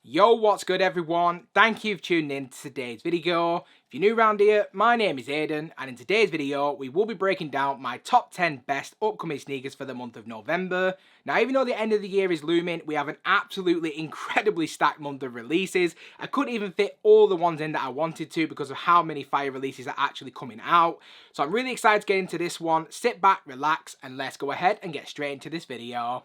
Yo, what's good everyone? Thank you for tuning in to today's video. If you're new around here, my name is Aiden, and in today's video, we will be breaking down my top 10 best upcoming sneakers for the month of November. Now, even though the end of the year is looming, we have an absolutely incredibly stacked month of releases. I couldn't even fit all the ones in that I wanted to because of how many fire releases are actually coming out. So I'm really excited to get into this one. Sit back, relax, and let's go ahead and get straight into this video.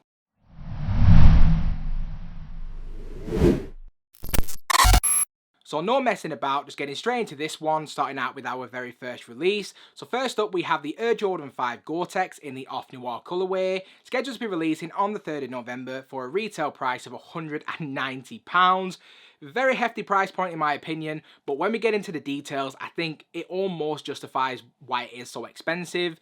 So no messing about, just getting straight into this one, starting out with our very first release. So first up we have the Air Jordan 5 GORE-TEX in the Off-Noir colourway, scheduled to be releasing on the 3rd of November for a retail price of £190. Very hefty price point in my opinion, but when we get into the details, I think it almost justifies why it is so expensive.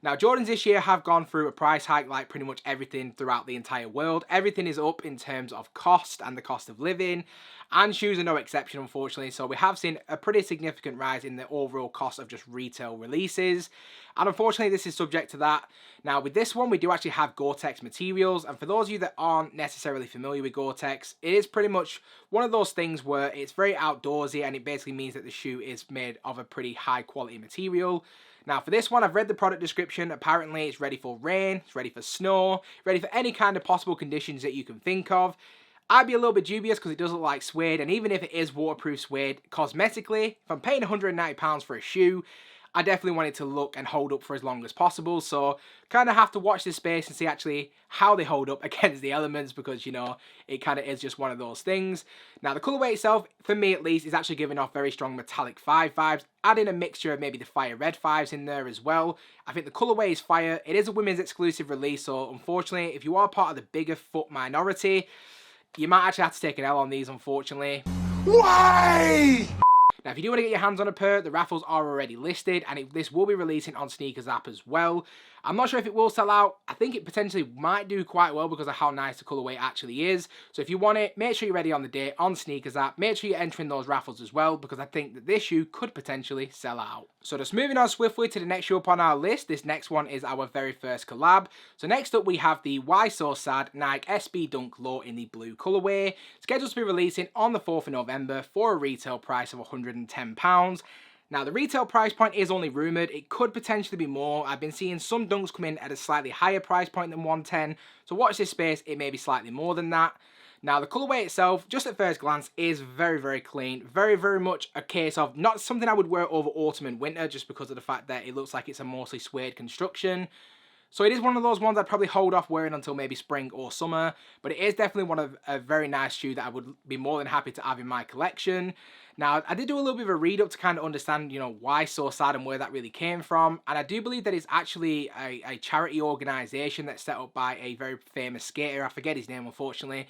Now, Jordans this year have gone through a price hike like pretty much everything throughout the entire world. Everything is up in terms of cost and the cost of living, and shoes are no exception, unfortunately. So we have seen a pretty significant rise in the overall cost of just retail releases, and unfortunately this is subject to that. Now, with this one, we do actually have GORE-TEX materials, and for those of you that aren't necessarily familiar with GORE-TEX, it is pretty much one of those things where it's very outdoorsy, and it basically means that the shoe is made of a pretty high quality material. Now for this one, I've read the product description. Apparently it's ready for rain, it's ready for snow, ready for any kind of possible conditions that you can think of. I'd be a little bit dubious because it does look like suede, and even if it is waterproof suede, cosmetically, if I'm paying £190 for a shoe, I definitely want it to look and hold up for as long as possible. So kind of have to watch this space and see actually how they hold up against the elements, because you know it kind of is just one of those things. Now the colorway itself, for me at least, is actually giving off very strong metallic 5 vibes, adding a mixture of maybe the fire red 5s in there as well. I think the colorway is fire. It is a women's exclusive release, so unfortunately if you are part of the bigger foot minority, you might actually have to take an L on these, unfortunately. Why? Now, if you do want to get your hands on a pair, the raffles are already listed, and this will be releasing on Sneakers app as well. I'm not sure if it will sell out. I think it potentially might do quite well because of how nice the colorway actually is. So if you want it, make sure you're ready on the day on Sneakers app. Make sure you're entering those raffles as well, because I think that this shoe could potentially sell out. So just moving on swiftly to the next shoe up on our list. This next one is our very first collab. So next up we have the Why So Sad Nike SB Dunk Low in the blue colorway, scheduled to be releasing on the 4th of November for a retail price of £110. Now, the retail price point is only rumoured. It could potentially be more. I've been seeing some dunks come in at a slightly higher price point than 110, so watch this space, it may be slightly more than that. Now, the colourway itself, just at first glance, is very, very clean. Very, very much a case of not something I would wear over autumn and winter, just because of the fact that it looks like it's a mostly suede construction. So it is one of those ones I'd probably hold off wearing until maybe spring or summer, but it is definitely one of a very nice shoe that I would be more than happy to have in my collection. Now, I did do a little bit of a read up to kind of understand, you know, why So Sad and where that really came from, and I do believe that it's actually a charity organisation that's set up by a very famous skater. I forget his name, unfortunately.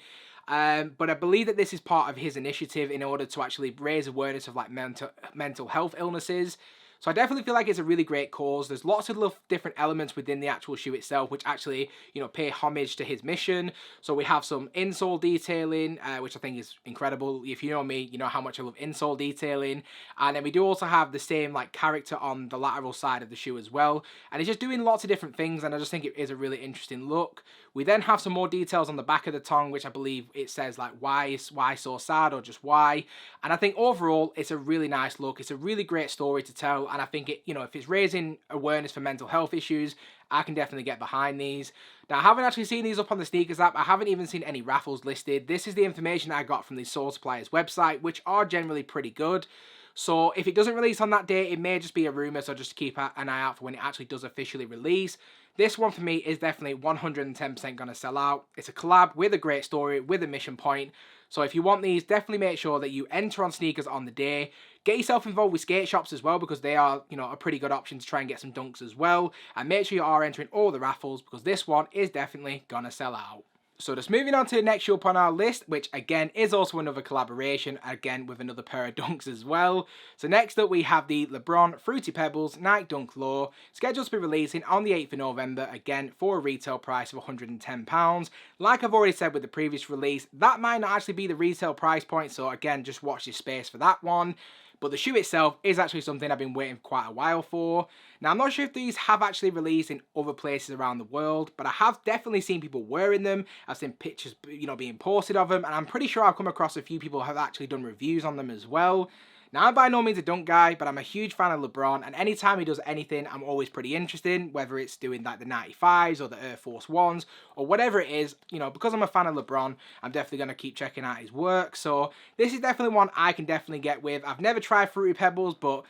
But I believe that this is part of his initiative in order to actually raise awareness of like mental health illnesses. So I definitely feel like it's a really great cause. There's lots of little different elements within the actual shoe itself which actually, you know, pay homage to his mission. So we have some insole detailing, which I think is incredible. If you know me, you know how much I love insole detailing. And then we do also have the same like character on the lateral side of the shoe as well. And it's just doing lots of different things, and I just think it is a really interesting look. We then have some more details on the back of the tongue, which I believe it says like why so sad, or just why. And I think overall it's a really nice look. It's a really great story to tell. And I think it, you know, if it's raising awareness for mental health issues, I can definitely get behind these. Now, I haven't actually seen these up on the Sneakers app. I haven't even seen any raffles listed. This is the information that I got from the Soul Suppliers website, which are generally pretty good. So if it doesn't release on that day, it may just be a rumor, so just keep an eye out for when it actually does officially release. This one for me is definitely 110% going to sell out. It's a collab with a great story, with a mission point. So if you want these, definitely make sure that you enter on Sneakers on the day. Get yourself involved with skate shops as well, because they are, you know, a pretty good option to try and get some dunks as well. And make sure you are entering all the raffles, because this one is definitely going to sell out. So just moving on to the next shoe up on our list, which again is also another collaboration, again with another pair of dunks as well. So next up we have the Lebron Fruity Pebbles Nike Dunk Low, scheduled to be releasing on the 8th of November, again for a retail price of £110. Like I've already said with the previous release, that might not actually be the retail price point, so again just watch this space for that one. but the shoe itself is actually something I've been waiting quite a while for. Now, I'm not sure if these have actually released in other places around the world, but I have definitely seen people wearing them. I've seen pictures, being posted of them, and I'm pretty sure I've come across a few people who have actually done reviews on them as well. Now, I'm by no means a dunk guy, but I'm a huge fan of LeBron, and anytime he does anything, I'm always pretty interested in, whether it's doing like the 95s or the Air Force Ones or whatever it is. Because I'm a fan of LeBron, I'm definitely going to keep checking out his work. So this is definitely one I can definitely get with. I've never tried Fruity Pebbles, but,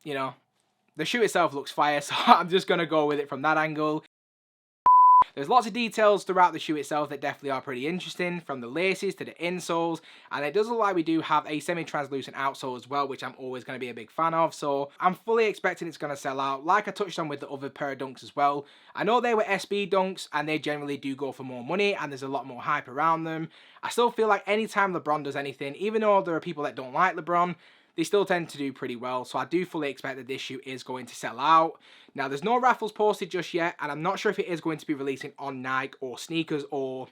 the shoe itself looks fire, so I'm just going to go with it from that angle. There's lots of details throughout the shoe itself that definitely are pretty interesting, from the laces to the insoles, and it does look like we do have a semi-translucent outsole as well, which I'm always going to be a big fan of, so I'm fully expecting it's going to sell out, like I touched on with the other pair of dunks as well. I know they were SB dunks, and they generally do go for more money, and there's a lot more hype around them. I still feel like anytime LeBron does anything, even though there are people that don't like LeBron, they still tend to do pretty well, so I do fully expect that this shoe is going to sell out. Now, there's no raffles posted just yet, and I'm not sure if it is going to be releasing on Nike or Sneakers, or,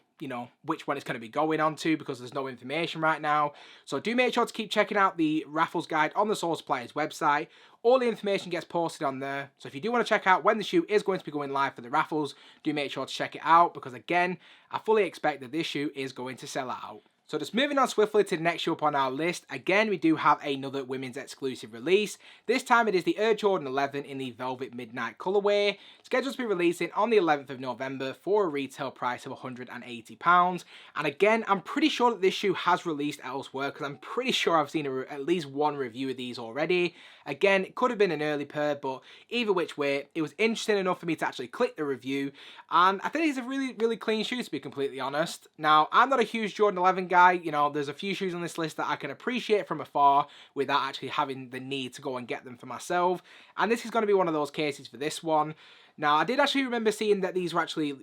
which one it's going to be going on to, because there's no information right now. So do make sure to keep checking out the raffles guide on the Soul Suppliers website. All the information gets posted on there, so if you do want to check out when the shoe is going to be going live for the raffles, do make sure to check it out, because again, I fully expect that this shoe is going to sell out. So just moving on swiftly to the next shoe up on our list, again we do have another women's exclusive release. This time it is the Air Jordan 11 in the Velvet Midnight colorway, scheduled to be releasing on the 11th of November for a retail price of £180. And again, I'm pretty sure that this shoe has released elsewhere, because I'm pretty sure I've seen at least one review of these already. Again, it could have been an early pair, but either which way, it was interesting enough for me to actually click the review, and I think it's a really, really clean shoe, to be completely honest. Now, I'm not a huge Jordan 11 guy. There's a few shoes on this list that I can appreciate from afar without actually having the need to go and get them for myself, and this is going to be one of those cases for this one. Now, I did actually remember seeing that these were actually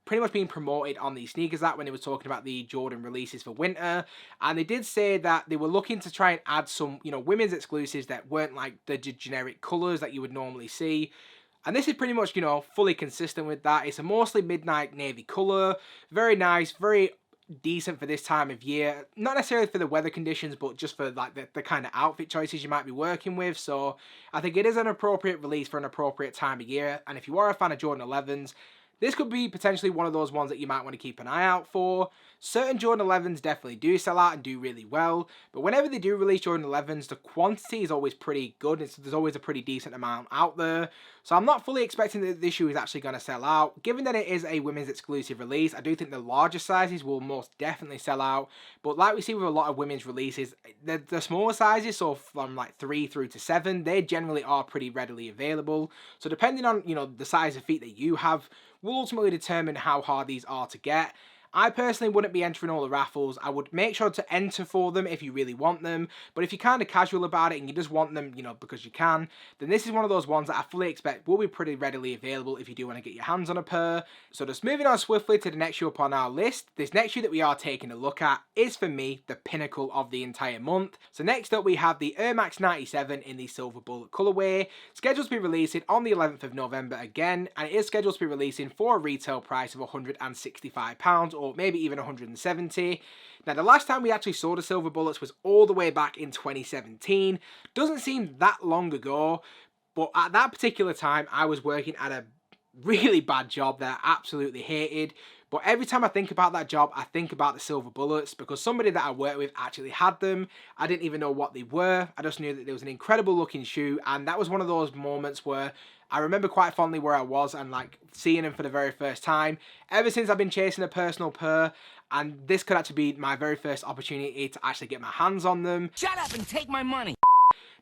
pretty much being promoted on the Sneakers app when they were talking about the Jordan releases for winter, and they did say that they were looking to try and add some, women's exclusives that weren't like the generic colours that you would normally see. And this is pretty much, fully consistent with that. It's a mostly midnight navy colour, very nice, very decent for this time of year, not necessarily for the weather conditions, but just for like the kind of outfit choices you might be working with. So I think it is an appropriate release for an appropriate time of year, and if you are a fan of Jordan 11s, this could be potentially one of those ones that you might want to keep an eye out for. Certain Jordan 11s definitely do sell out and do really well, but whenever they do release Jordan 11s, the quantity is always pretty good. There's always a pretty decent amount out there. So I'm not fully expecting that this shoe is actually going to sell out. Given that it is a women's exclusive release, I do think the larger sizes will most definitely sell out. But like we see with a lot of women's releases, the smaller sizes, so from like 3 through to 7, they generally are pretty readily available. So depending on, the size of feet that you have, will ultimately determine how hard these are to get. I personally wouldn't be entering all the raffles. I would make sure to enter for them if you really want them. But if you're kind of casual about it and you just want them, because you can, then this is one of those ones that I fully expect will be pretty readily available if you do want to get your hands on a pair. So just moving on swiftly to the next shoe up on our list. This next shoe that we are taking a look at is, for me, the pinnacle of the entire month. So next up we have the Air Max 97 in the Silver Bullet colorway, scheduled to be releasing on the 11th of November again, and it is scheduled to be releasing for a retail price of £165, or maybe even 170. Now, the last time we actually saw the Silver Bullets was all the way back in 2017. Doesn't seem that long ago, but at that particular time, I was working at a really bad job that I absolutely hated. But every time I think about that job, I think about the Silver Bullets, because somebody that I worked with actually had them. I didn't even know what they were. I just knew that there was an incredible looking shoe, and that was one of those moments where I remember quite fondly where I was and like seeing them for the very first time. Ever since I've been chasing a personal pair, and this could actually be my very first opportunity to actually get my hands on them. Shut up and take my money!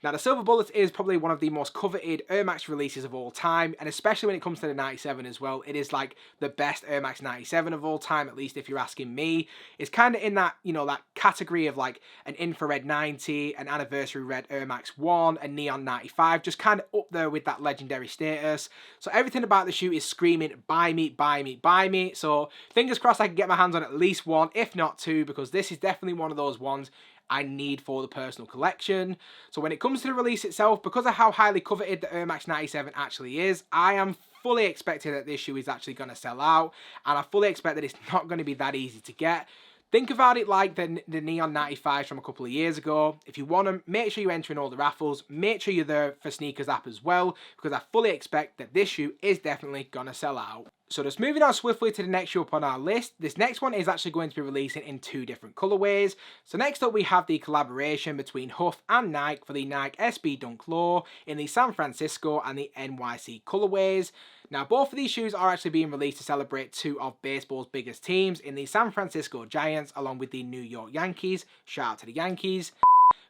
Now, the Silver Bullets is probably one of the most coveted Air Max releases of all time, and especially when it comes to the 97 as well, it is like the best Air Max 97 of all time, at least if you're asking me. It's kind of in that, that category of like an infrared 90, an anniversary red Air Max 1, a neon 95, just kind of up there with that legendary status. So everything about the shoe is screaming, buy me, buy me, buy me. So fingers crossed I can get my hands on at least one, if not two, because this is definitely one of those ones I need for the personal collection. So when it comes to the release itself, because of how highly coveted the Air Max 97 actually is, I am fully expecting that this shoe is actually going to sell out, and I fully expect that it's not going to be that easy to get. Think about it like the Neon 95s from a couple of years ago. If you want them, make sure you enter in all the raffles. Make sure you're there for Sneakers app as well, because I fully expect that this shoe is definitely going to sell out. So just moving on swiftly to the next shoe up on our list. This next one is actually going to be releasing in 2 different colorways. So next up we have the collaboration between Huff and Nike for the Nike SB Dunk Low in the San Francisco and the NYC colorways. Now, both of these shoes are actually being released to celebrate 2 of baseball's biggest teams in the San Francisco Giants along with the New York Yankees. Shout out to the Yankees.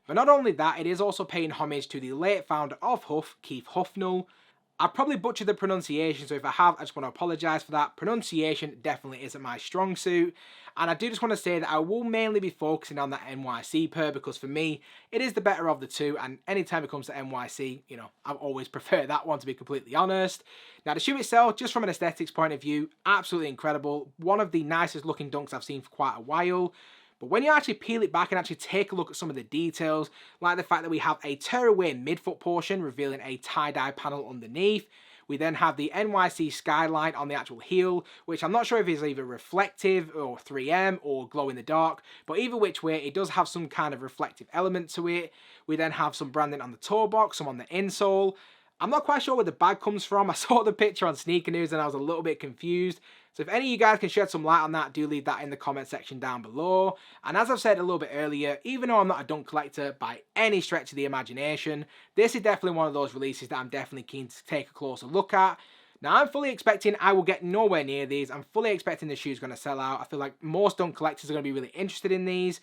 But not only that, it is also paying homage to the late founder of Huff, Keith Huffnell. I probably butchered the pronunciation, so if I have, I just want to apologise for that. Pronunciation definitely isn't my strong suit. And I do just want to say that I will mainly be focusing on that NYC pair, because for me, it is the better of the 2. And anytime it comes to NYC, you know, I've always preferred that one, to be completely honest. Now, the shoe itself, just from an aesthetics point of view, absolutely incredible. One of the nicest looking dunks I've seen for quite a while. But when you actually peel it back and actually take a look at some of the details, like the fact that we have a tearaway midfoot portion revealing a tie-dye panel underneath. We then have the NYC skyline on the actual heel, which I'm not sure if it's either reflective or 3M or glow in the dark, but either which way, it does have some kind of reflective element to it. We then have some branding on the toe box, some on the insole. I'm not quite sure where the bag comes from. I saw the picture on Sneaker News and I was a little bit confused. So if any of you guys can shed some light on that, do leave that in the comment section down below. And as I've said a little bit earlier, even though I'm not a dunk collector by any stretch of the imagination, this is definitely one of those releases that I'm definitely keen to take a closer look at. Now, I'm fully expecting I will get nowhere near these. I'm fully expecting the shoe's going to sell out. I feel like most dunk collectors are going to be really interested in these.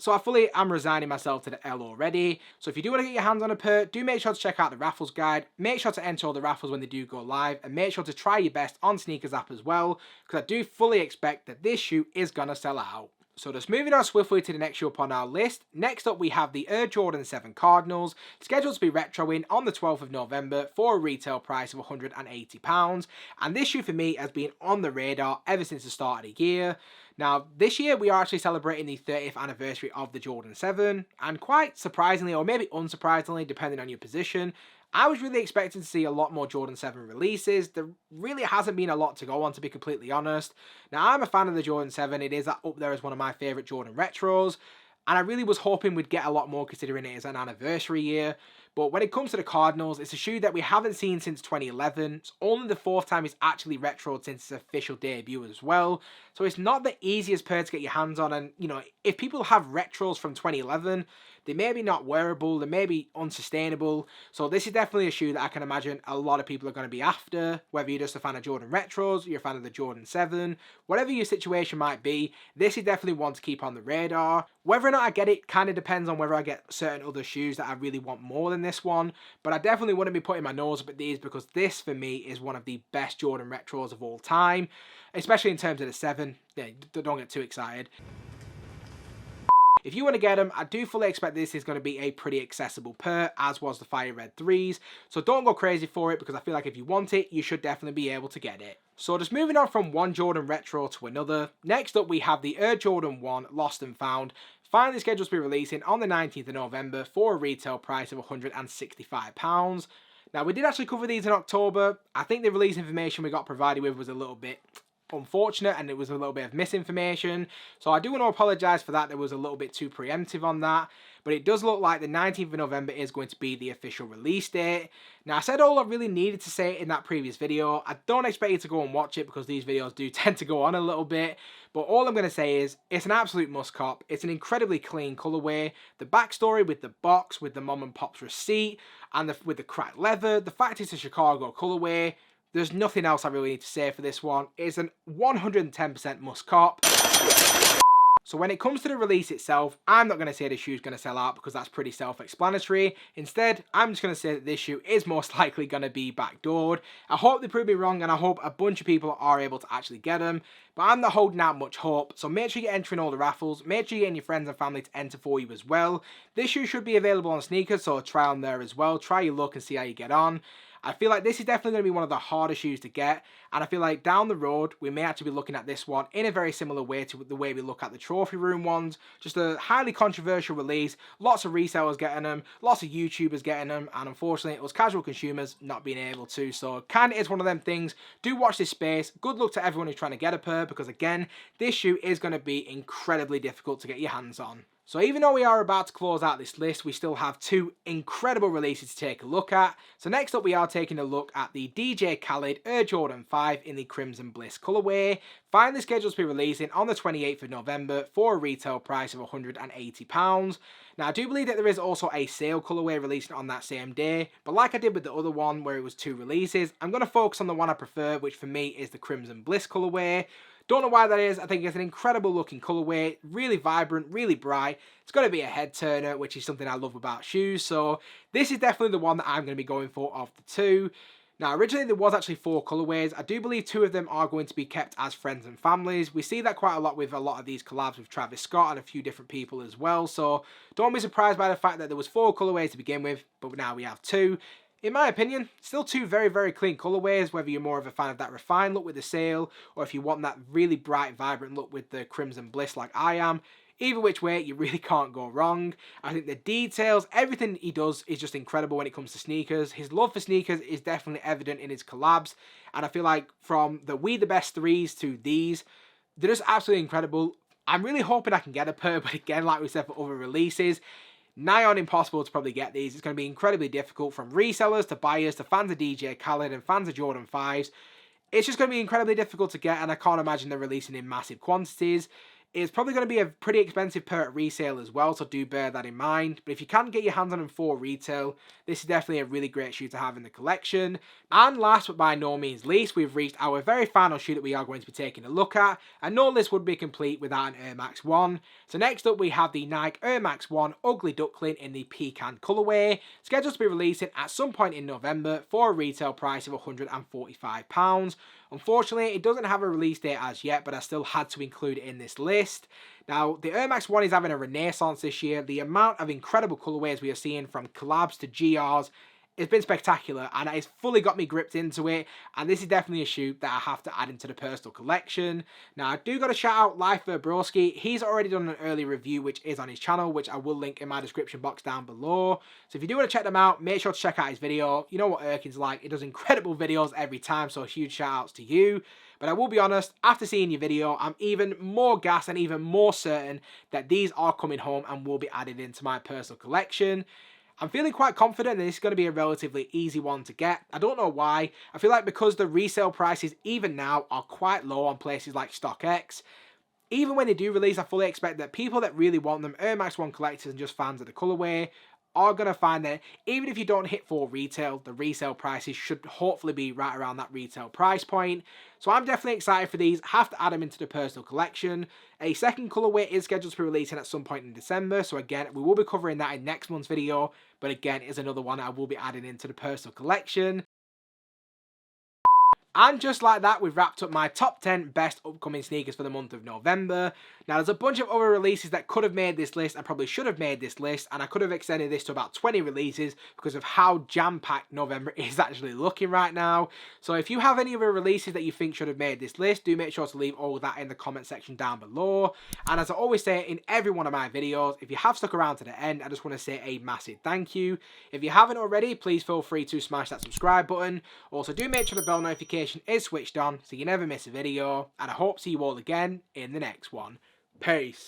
So I fully am resigning myself to the L already. So if you do want to get your hands on a pair, do make sure to check out the raffles guide. Make sure to enter all the raffles when they do go live. And make sure to try your best on Sneakers app as well, because I do fully expect that this shoe is going to sell out. So just moving on swiftly to the next shoe up on our list. Next up we have the Air Jordan 7 Cardinals, scheduled to be retroing on the 12th of November for a retail price of £180. And this shoe for me has been on the radar ever since the start of the year. Now, this year we are actually celebrating the 30th anniversary of the Jordan 7, and quite surprisingly, or maybe unsurprisingly, depending on your position, I was really expecting to see a lot more Jordan 7 releases. There really hasn't been a lot to go on, to be completely honest. Now, I'm a fan of the Jordan 7. It is up there as one of my favourite Jordan retros. And I really was hoping we'd get a lot more considering it is an anniversary year. But when it comes to the Cardinals, it's a shoe that we haven't seen since 2011. It's only the 4th time it's actually retroed since its official debut as well. So it's not the easiest pair to get your hands on. And, you know, if people have retros from 2011, they may be not wearable, they may be unsustainable. So this is definitely a shoe that I can imagine a lot of people are going to be after. Whether you're just a fan of Jordan retros, you're a fan of the Jordan 7, whatever your situation might be, this is definitely one to keep on the radar. Whether or not I get it kind of depends on whether I get certain other shoes that I really want more than this one. But I definitely wouldn't be putting my nose up at these, because this for me is one of the best Jordan retros of all time. Especially in terms of the 7. Yeah, don't get too excited. If you want to get them, I do fully expect this is going to be a pretty accessible pair, as was the Fire Red 3s. So don't go crazy for it, because I feel like if you want it, you should definitely be able to get it. So just moving on from one Jordan retro to another, next up we have the Air Jordan 1 Lost and Found, finally scheduled to be releasing on the 19th of November for a retail price of £165. Now, we did actually cover these in October. I think the release information we got provided with was a little bit unfortunate, and it was a little bit of misinformation, so I do want to apologise for that. There was a little bit too preemptive on that, but it does look like the 19th of November is going to be the official release date. Now, I said all I really needed to say in that previous video. I don't expect you to go and watch it, because these videos do tend to go on a little bit, but all I'm going to say is it's an absolute must cop. It's an incredibly clean colourway. The backstory with the box, with the mom and pop's receipt, and with the cracked leather, the fact it's a Chicago colourway, there's nothing else I really need to say for this one. It's an 110% must cop. So when it comes to the release itself, I'm not going to say the shoe's going to sell out, because that's pretty self-explanatory. Instead, I'm just going to say that this shoe is most likely going to be backdoored. I hope they prove me wrong, and I hope a bunch of people are able to actually get them. But I'm not holding out much hope, so make sure you're entering all the raffles. Make sure you're getting your friends and family to enter for you as well. This shoe should be available on Sneakers, so try on there as well. Try your luck and see how you get on. I feel like this is definitely going to be one of the harder shoes to get, and I feel like down the road we may actually be looking at this one in a very similar way to the way we look at the trophy room ones. Just a highly controversial release, lots of resellers getting them, lots of YouTubers getting them, and unfortunately us casual consumers not being able to. So kind of is one of them things. Do watch this space. Good luck to everyone who's trying to get a pair, because again, this shoe is going to be incredibly difficult to get your hands on. So even though we are about to close out this list, we still have two incredible releases to take a look at. So next up we are taking a look at the DJ Khaled Air Jordan 5 in the Crimson Bliss colourway. Finally scheduled to be releasing on the 28th of November for a retail price of £180. Now I do believe that there is also a sale colourway releasing on that same day, but like I did with the other one where it was two releases, I'm going to focus on the one I prefer, which for me is the Crimson Bliss colourway. Don't know why that is. I think it's an incredible looking colourway, really vibrant, really bright. It's going to be a head turner, which is something I love about shoes. So this is definitely the one that I'm going to be going for of the two. Now originally there was actually 4 colourways. I do believe 2 of them are going to be kept as friends and families. We see that quite a lot with a lot of these collabs with Travis Scott and a few different people as well. So don't be surprised by the fact that there was 4 colourways to begin with, but now we have 2. In my opinion, still 2 very, very clean colourways, whether you're more of a fan of that refined look with the sail, or if you want that really bright, vibrant look with the Crimson Bliss like I am. Either which way, you really can't go wrong. I think the details, everything he does is just incredible when it comes to sneakers. His love for sneakers is definitely evident in his collabs, and I feel like from the We The Best 3s to these, they're just absolutely incredible. I'm really hoping I can get a pair, but again, like we said for other releases, nigh on impossible to probably get these. It's going to be incredibly difficult from resellers to buyers to fans of DJ Khaled and fans of Jordan 5s. It's just going to be incredibly difficult to get, and I can't imagine they're releasing in massive quantities. It's probably going to be a pretty expensive pair at resale as well, so do bear that in mind. But if you can get your hands on them for retail, this is definitely a really great shoe to have in the collection. And last but by no means least, we've reached our very final shoe that we are going to be taking a look at. And no list would be complete without an Air Max 1. So next up we have the Nike Air Max 1 Ugly Duckling in the Pecan colourway, scheduled to be releasing at some point in November for a retail price of £145. Unfortunately, it doesn't have a release date as yet, but I still had to include it in this list. Now, the Air Max 1 is having a renaissance this year. The amount of incredible colourways we are seeing from collabs to GRs, it's been spectacular, and it's fully got me gripped into it, and this is definitely a shoe that I have to add into the personal collection. Now, I do got to shout out Life for Broski. He's already done an early review, which is on his channel, which I will link in my description box down below. So if you do want to check them out, make sure to check out his video. You know what Erkin's like. He does incredible videos every time, so huge shout outs to you. But I will be honest, after seeing your video, I'm even more gassed and even more certain that these are coming home and will be added into my personal collection. I'm feeling quite confident that this is going to be a relatively easy one to get. I don't know why. I feel like because the resale prices even now are quite low on places like StockX, even when they do release, I fully expect that people that really want them, Air Max 1 collectors and just fans of the colourway, are going to find that even if you don't hit for retail, the resale prices should hopefully be right around that retail price point. So I'm definitely excited for these. Have to add them into the personal collection. A second colourway is scheduled to be releasing at some point in December. So again, we will be covering that in next month's video. But again, is another one I will be adding into the personal collection. And just like that, we've wrapped up my top 10 best upcoming sneakers for the month of November. Now, there's a bunch of other releases that could have made this list. I probably should have made this list, and I could have extended this to about 20 releases because of how jam-packed November is actually looking right now. So if you have any other releases that you think should have made this list, do make sure to leave all of that in the comment section down below. And as I always say in every one of my videos, if you have stuck around to the end, I just want to say a massive thank you. If you haven't already, please feel free to smash that subscribe button. Also, do make sure the bell notification is switched on so you never miss a video, and I hope to see you all again in the next one. Peace.